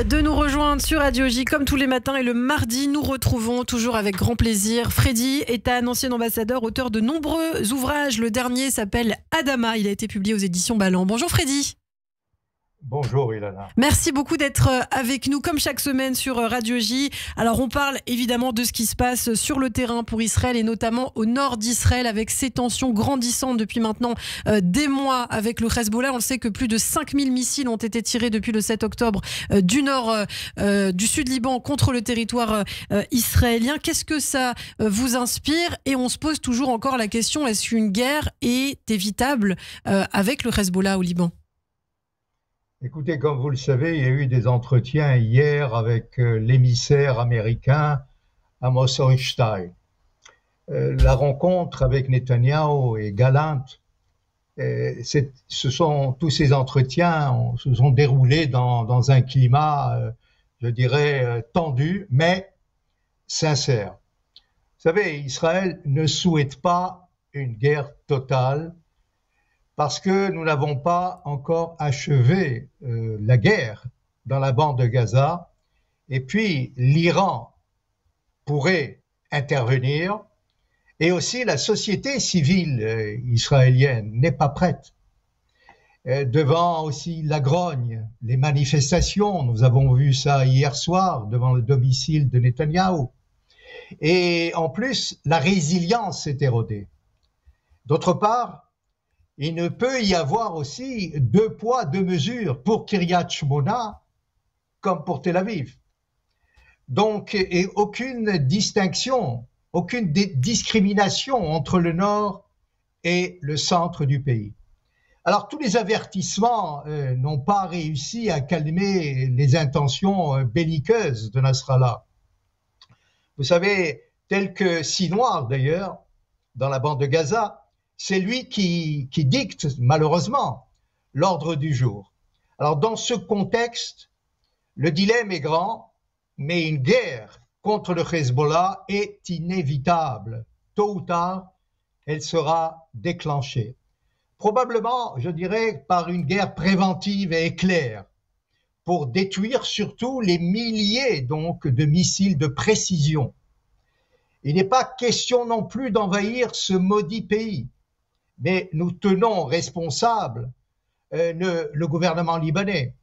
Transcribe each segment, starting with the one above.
de nous rejoindre sur Radio J comme tous les matins et le mardi nous retrouvons toujours avec grand plaisir. Freddy est un ancien ambassadeur, auteur de nombreux ouvrages. Le dernier s'appelle Adama, il a été publié aux éditions Ballant. Bonjour Freddy. Bonjour Ilana. Merci beaucoup d'être avec nous comme chaque semaine sur Radio J. Alors on parle évidemment de ce qui se passe sur le terrain pour Israël et notamment au nord d'Israël avec ces tensions grandissantes depuis maintenant des mois avec le Hezbollah. On le sait que plus de 5000 missiles ont été tirés depuis le 7 octobre du sud Liban contre le territoire israélien. Qu'est-ce que ça vous inspire? Et on se pose toujours encore la question, est-ce qu'une guerre est évitable avec le Hezbollah au Liban? Écoutez, comme vous le savez, il y a eu des entretiens hier avec l'émissaire américain Amos Hochstein. La rencontre avec Netanyahou et Gallant, tous ces entretiens se sont déroulés dans un climat, je dirais, tendu, mais sincère. Vous savez, Israël ne souhaite pas une guerre totale, parce que nous n'avons pas encore achevé la guerre dans la bande de Gaza. Et puis, l'Iran pourrait intervenir. Et aussi, la société civile israélienne n'est pas prête. Devant aussi la grogne, les manifestations, nous avons vu ça hier soir devant le domicile de Netanyahou. Et en plus, la résilience s'est érodée. D'autre part, il ne peut y avoir aussi deux poids, deux mesures pour Kiryat Shmona comme pour Tel Aviv. Donc, et aucune distinction, aucune discrimination entre le nord et le centre du pays. Alors, tous les avertissements n'ont pas réussi à calmer les intentions belliqueuses de Nasrallah. Vous savez, tel que Sinwar d'ailleurs, dans la bande de Gaza, c'est lui qui dicte, malheureusement, l'ordre du jour. Alors, dans ce contexte, le dilemme est grand, mais une guerre contre le Hezbollah est inévitable. Tôt ou tard, elle sera déclenchée. Probablement, je dirais, par une guerre préventive et éclair, pour détruire surtout les milliers donc de missiles de précision. Il n'est pas question non plus d'envahir ce maudit pays. Mais nous tenons responsable le gouvernement libanais.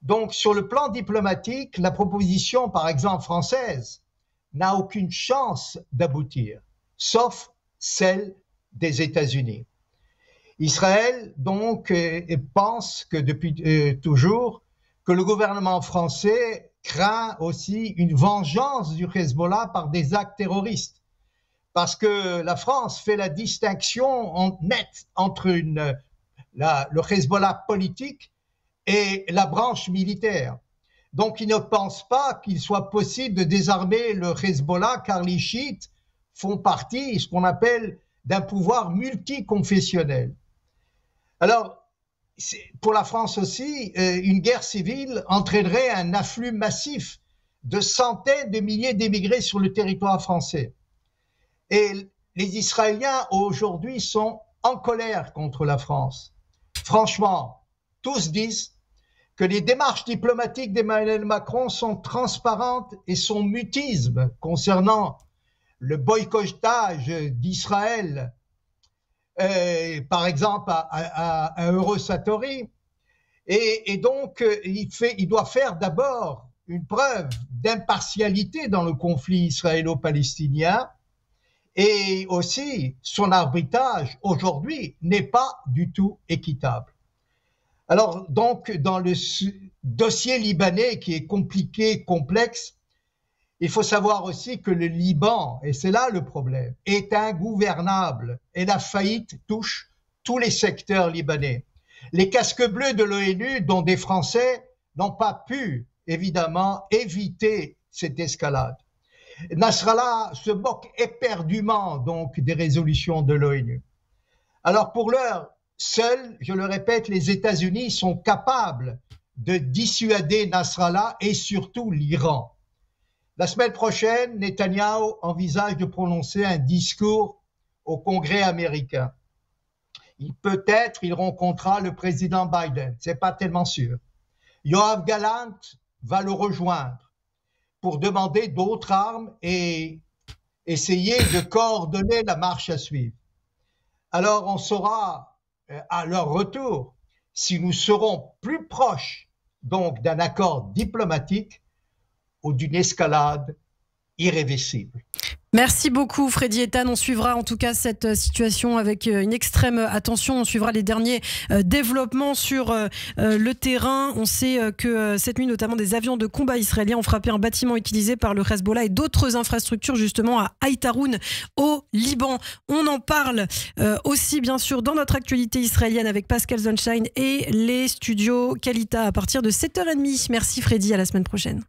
Donc, sur le plan diplomatique, la proposition, par exemple, française, n'a aucune chance d'aboutir, sauf celle des États-Unis. Israël, donc, pense que depuis toujours, que le gouvernement français craint aussi une vengeance du Hezbollah par des actes terroristes. Parce que la France fait la distinction nette entre le Hezbollah politique et la branche militaire. Donc, il ne pense pas qu'il soit possible de désarmer le Hezbollah, car les chiites font partie, ce qu'on appelle, d'un pouvoir multiconfessionnel. Alors, pour la France aussi, une guerre civile entraînerait un afflux massif de centaines de milliers d'émigrés sur le territoire français. Et les Israéliens aujourd'hui sont en colère contre la France. Franchement, tous disent que les démarches diplomatiques d'Emmanuel Macron sont transparentes et son mutisme concernant le boycottage d'Israël, par exemple à Eurosatory, et donc il doit faire d'abord une preuve d'impartialité dans le conflit israélo-palestinien. Et aussi, son arbitrage aujourd'hui n'est pas du tout équitable. Alors donc, dans le dossier libanais qui est compliqué, complexe, il faut savoir aussi que le Liban, et c'est là le problème, est ingouvernable et la faillite touche tous les secteurs libanais. Les casques bleus de l'ONU, dont des Français, n'ont pas pu, évidemment, éviter cette escalade. Nasrallah se moque éperdument donc des résolutions de l'ONU. Alors pour l'heure, seuls, je le répète, les États-Unis sont capables de dissuader Nasrallah et surtout l'Iran. La semaine prochaine, Netanyahou envisage de prononcer un discours au Congrès américain. Peut-être il rencontrera le président Biden, c'est pas tellement sûr. Yoav Gallant va le rejoindre pour demander d'autres armes et essayer de coordonner la marche à suivre. Alors on saura à leur retour si nous serons plus proches donc d'un accord diplomatique ou d'une escalade irréversible. Merci beaucoup Freddy Ethan. On suivra en tout cas cette situation avec une extrême attention. On suivra les derniers développements sur le terrain. On sait que cette nuit, notamment des avions de combat israéliens ont frappé un bâtiment utilisé par le Hezbollah et d'autres infrastructures justement à Aït-Haroun au Liban. On en parle aussi bien sûr dans notre actualité israélienne avec Pascal Zonshine et les studios Kalita à partir de 7h30. Merci Freddy, à la semaine prochaine.